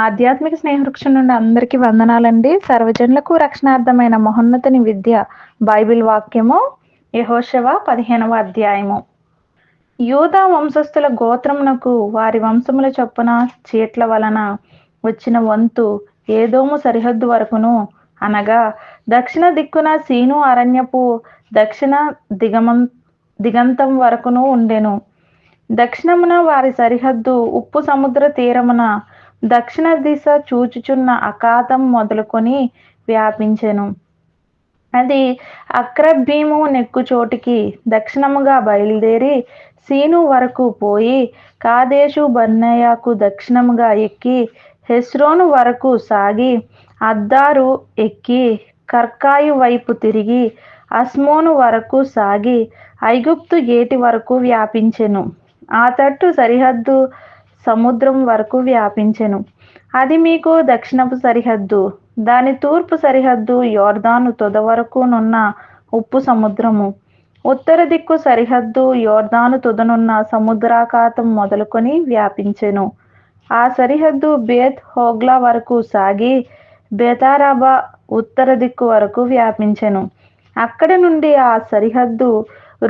ఆధ్యాత్మిక స్నేహవృక్షం నుండి అందరికీ వందనాలండి. సర్వజనులకు రక్షణార్థమైన మహోన్నతుని విద్య బైబిల్ వాక్యము యెహోషువ 15వ అధ్యాయము. యూదా వంశస్థుల గోత్రమునకు వారి వంశముల చొప్పున చీట్ల వలన వచ్చిన వంతు ఏదోము సరిహద్దు వరకును, అనగా దక్షిణ దిక్కున సీను అరణ్యపు దక్షిణ దిగంతం వరకును ఉండెను. దక్షిణమున వారి సరిహద్దు ఉప్పు సముద్ర తీరమున దక్షిణ దిశ చూచుచున్న అఖాతం మొదలుకొని వ్యాపించెను. అది అక్రబ్బీము నెక్కుచోటికి దక్షిణముగా బయలుదేరి సీను వరకు పోయి కాదేషు బర్నేయకు దక్షిణముగా ఎక్కి హెస్రోను వరకు సాగి అద్దారు ఎక్కి కర్కాయు వైపు తిరిగి అస్మోను వరకు సాగి ఐగుప్తు ఏటి వరకు వ్యాపించెను. ఆ తట్టు సరిహద్దు సముద్రం వరకు వ్యాపించెను. అది మీకు దక్షిణపు సరిహద్దు. దాని తూర్పు సరిహద్దు యోర్దాను తొద వరకునున్న ఉప్పు సముద్రము. ఉత్తర దిక్కు సరిహద్దు యోర్దాను తుదనున్న సముద్రాఖాతం మొదలుకొని వ్యాపించెను. ఆ సరిహద్దు బేత్ హోగ్లా వరకు సాగి బేతారాబా ఉత్తర దిక్కు వరకు వ్యాపించెను. అక్కడ నుండి ఆ సరిహద్దు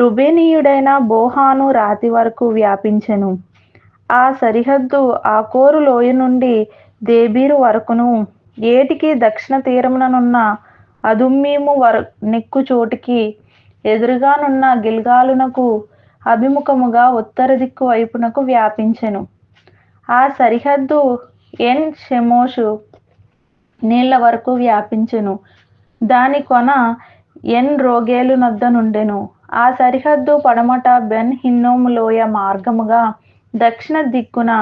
రుబేనీయుడైన బోహాను రాతి వరకు వ్యాపించెను. ఆ సరిహద్దు ఆకోరు లోయ నుండి దేబీరు వరకును, ఏటికి దక్షిణ తీరముననున్న అదుమ్మీము నెక్కు చోటికి ఎదురుగానున్న గిల్గాలునకు అభిముఖముగా ఉత్తర దిక్కు వైపునకు వ్యాపించెను. ఆ సరిహద్దు ఎన్ షెమోషు నీళ్ల వరకు వ్యాపించెను. దాని కొన ఎన్ రోగేలు నొద్ద నుండెను. ఆ సరిహద్దు పడమట బెన్ హిన్నోము లోయ మార్గముగా దక్షిణ దిక్కున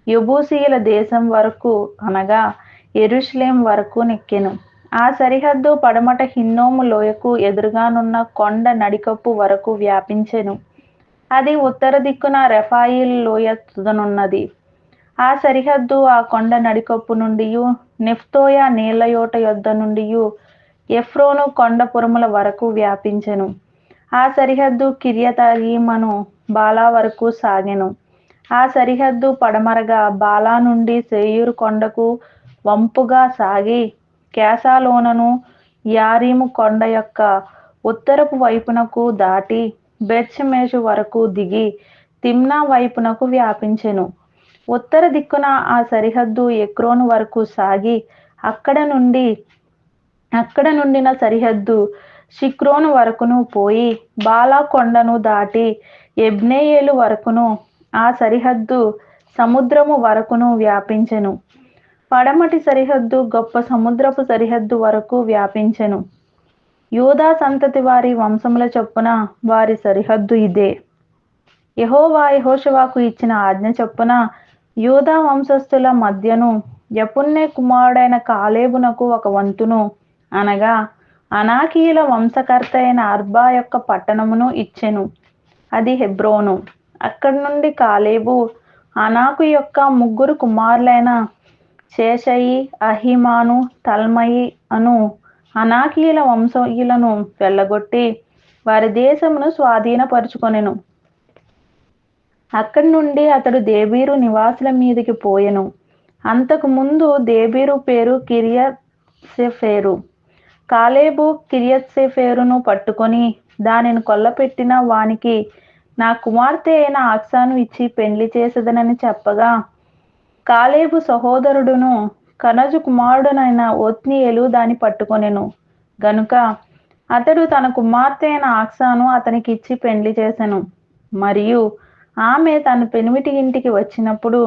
యెబూసీయుల దేశం వరకు, అనగా యెరూషలేం వరకు నెక్కెను. ఆ సరిహద్దు పడమట హిన్నోము లోయకు ఎదురుగానున్న కొండ నడికప్పు వరకు వ్యాపించెను. అది ఉత్తర దిక్కున రెఫాయిలు లోయ తుదనున్నది. ఆ సరిహద్దు ఆ కొండ నడికప్పు నుండియు నెఫ్తోయ నీళ్లయోట యొద్ద నుండియు ఎఫ్రోను కొండపురముల వరకు వ్యాపించెను. ఆ సరిహద్దు కిర్యతయీమను బాలా వరకు సాగెను. ఆ సరిహద్దు పడమరగా బాలా నుండి సేయీరు కొండకు వంపుగా సాగి కేసాలోనను యారీము కొండ యొక్క ఉత్తరపు వైపునకు దాటి బెత్షెమెషు వరకు దిగి తిమ్నా వైపునకు వ్యాపించెను. ఉత్తర దిక్కున ఆ సరిహద్దు ఎక్రోను వరకు సాగి అక్కడ నుండిన సరిహద్దు షిక్రోను వరకును పోయి బాలా కొండను దాటి ఎబ్నేయేలు వరకును, ఆ సరిహద్దు సముద్రము వరకును వ్యాపించెను. పడమటి సరిహద్దు గొప్ప సముద్రపు సరిహద్దు వరకు వ్యాపించెను. యూదా సంతతి వారి వంశముల చొప్పున వారి సరిహద్దు ఇదే. యెహోవా యెహోషువకు ఇచ్చిన ఆజ్ఞ చొప్పున యూదా వంశస్థుల మధ్యను యెఫున్నె కుమారుడైన కాలేబునకు ఒక వంతును, అనగా అనాకీయుల వంశకర్త అయిన అర్బా యొక్క పట్టణమును ఇచ్చెను. అది హెబ్రోను. అక్కడి నుండి కాలేబు అనాకు యొక్క ముగ్గురు కుమారులైన షేషయి, అహీమాను, తల్మయి అను అనాకీయుల వంశీయులను వెళ్ళగొట్టి వారి దేశమును స్వాధీనపరుచుకొనెను. అక్కడి నుండి అతడు దేబీరు నివాసుల మీదికి పోయెను. అంతకు ముందు దేబీరు పేరు కిర్యత్సెఫెరు. కాలేబు కిర్యత్సెఫెరును పట్టుకొని దానిని కొల్లపెట్టిన వానికి నా కుమార్తె అయిన ఆక్సాను ఇచ్చి పెండ్లి చేసేదనని చెప్పగా, కాలేబు సహోదరుడును కనజు కుమారుడునైన ఒత్నీయేలు దాని పట్టుకొనెను గనుక అతడు తన కుమార్తె అయిన ఆక్సాను అతనికి ఇచ్చి పెండ్లి చేసెను. మరియు ఆమె తన పెనిమిటి ఇంటికి వచ్చినప్పుడు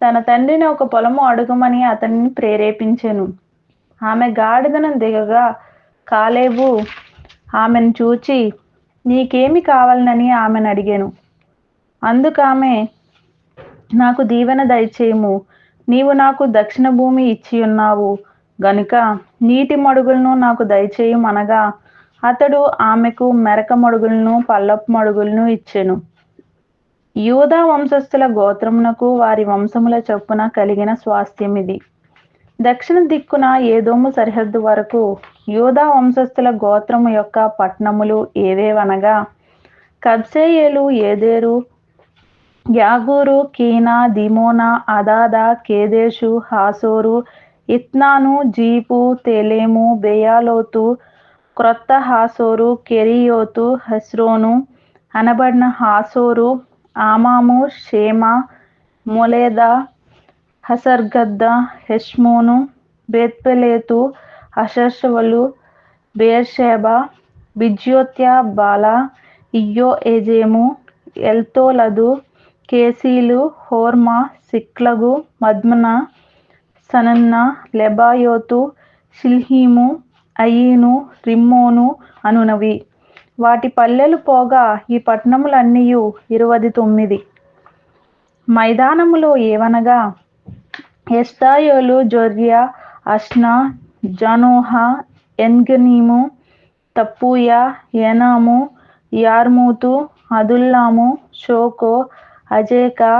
తన తండ్రిని ఒక పొలము అడుగమని అతనిని ప్రేరేపించెను. ఆమె గాడిదను దిగగా కాలేబు ఆమెను చూచి నీకేమి కావాలనని ఆమెను అడిగెను. అందుకామె నాకు దీవెన దయచేయుము, నీవు నాకు దక్షిణ భూమి ఇచ్చియున్నావు గనుక నీటి మడుగులను నాకు దయచేయుమనగా అతడు ఆమెకు మెరక మడుగులను పల్లపు మడుగులను ఇచ్చెను. యూదా వంశస్థుల గోత్రమునకు వారి వంశముల చొప్పున కలిగిన స్వాస్థ్యమిది. దక్షిణ దిక్కున ఏదోము సరిహద్దు వరకు యూదా వంశస్థుల గోత్రము యొక్క పట్టణములు ఏవేవనగా కబ్సెయేలు, ఏదెరు, యాగూరు, కీనా, దిమోనా, అదాదా, కేదేషు, హాసోరు, ఇత్నాను, జీపు, తెలేము, బెయాలోతు, క్రొత్త హాసోరు, కెరియోతు, హెస్రోను అనబడిన హాసోరు, ఆమాము, షేమ, మొలేద, హసర్గద్ద, హెష్మోను, బేత్పెలేతు, హషర్షవలు, బేర్షెబా, బిజ్యోత్య, బాలా, ఇయ్యో ఎజేము, ఎల్తోలదు, కేసీలు, హోర్మా, సిక్లగు, మద్మన, సనన్న, లెబాయోతు, షిల్హీము, అయీను, రిమ్మోను అనునవి. వాటి పల్లెలు పోగా ఈ పట్టణములన్నీయు 29. మైదానములో ఏవనగా ఎష్తాయోలు, జొర్యా, అష్నా, జానోహ, ఎన్గనీము, తప్పూయ, ఏనాము, యార్మూతు, అదుల్లాము, షోకో, అజేకా,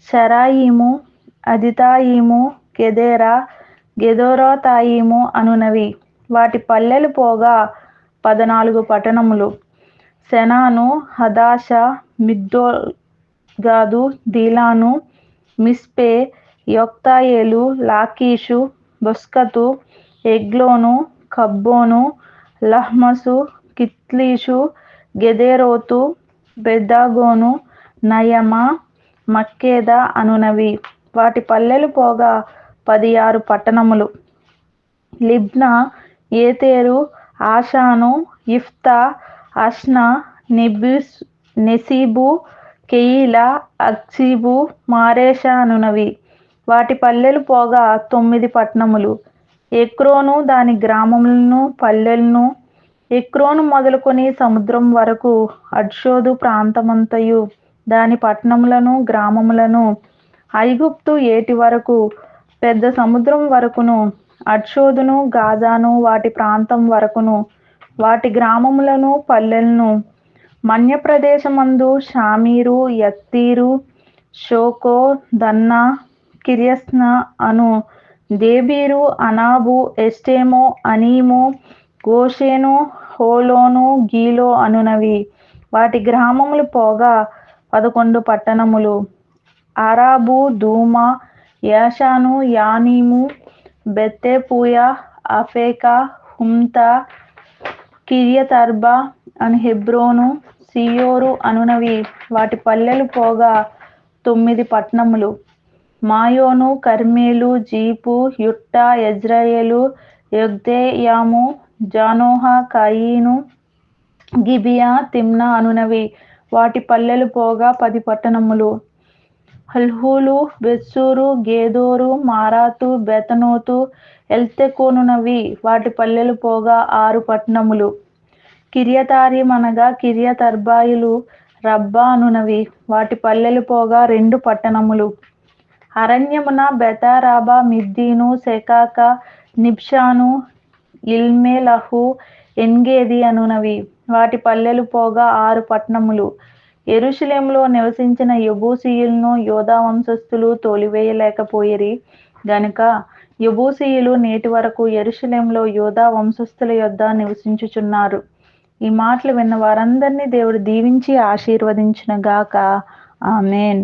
షరాయిము, అదితాయిము, గెదెరా, గెదోరాతాయిము అనునవి. వాటి పల్లెలు పోగా 14 పట్టణములు. సెనాను, హదాష, మిగ్దోల్గాదు, దీలాను, మిస్పే, యొక్తాయేలు, లాకీషు, బొస్కతు, ఎగ్లోను, కబ్బోను, లహ్మసు, కిత్లీషు, గెదెరోతు, బెద్దాగోను, నయమా, మక్కేద అనునవి. వాటి పల్లెలు పోగా 16 పట్టణములు. లిబ్నా, ఏతేరు, ఆషాను, ఇఫ్తా, అష్నా, నెసీబు, కెయీలా, అక్సీబు, మారేషా అనునవి. వాటి పల్లెలు పోగా 9 పట్టణములు. ఎక్రోను, దాని గ్రామములను, పల్లెలను. ఎక్రోను మొదలుకొని సముద్రం వరకు, అడ్షోదు ప్రాంతమంతయు దాని పట్టణములను, గ్రామములను, ఐగుప్తు ఏటి వరకు, పెద్ద సముద్రం వరకును, అడ్షోదును, గాజాను వాటి ప్రాంతం వరకును, వాటి గ్రామములను, పల్లెలను, మన్య ప్రదేశమందు షామీరు, యత్తీరు, షోకో, దన్నా, కిర్యస్న అను, దేబీరు, అనాబు, ఎస్టేమో, అనీము, గోషేను, హోలోను, గీలో అనునవి. వాటి గ్రామములు పోగా 11 పట్టణములు. అరాబు, దూమా, యాషాను, యానీము, బెత్తెపూయ, అఫేకా, హుమ్తా, కిర్యతర్బా అను హెబ్రోను, సియోరు అనునవి. వాటి పల్లెలు పోగా 9 పట్టణములు. మాయోను, కర్మేలు, జీపు, యుట్టా, యజ్రయేలు, యొగ్దెయాము, జానోహ, కాయీను, గిబియా, తిమ్నా అనునవి. వాటి పల్లెలు పోగా 10 పట్టణములు. హల్హూలు, బెత్సూరు, గేదోరు, మారాతు, బెతనోతు, ఎల్తెకోనునవి. వాటి పల్లెలు పోగా 6 పట్టణములు. కిర్యతారిం అనగా కిర్యతర్బాయిలు, రబ్బా అనునవి. వాటి పల్లెలు పోగా 2 పట్టణములు. అరణ్యమున బెతారాబా, మిద్దీను, సెకాక, నిబ్షాను, ఇల్మెలహు, ఎన్గేది అనునవి. వాటి పల్లెలు పోగా 6 పట్టణములు. యెరూషలేములో నివసించిన యెబూసీయులను యూదా వంశస్థులు తోలివేయలేకపోయిరి గనుక యెబూసీయులు నేటి వరకు యెరూషలేములో యూదా వంశస్థుల యొద్ద నివసించుచున్నారు. ఈ మాటలు విన్న వారందరినీ దేవుడు దీవించి ఆశీర్వదించును గాక. ఆమేన్.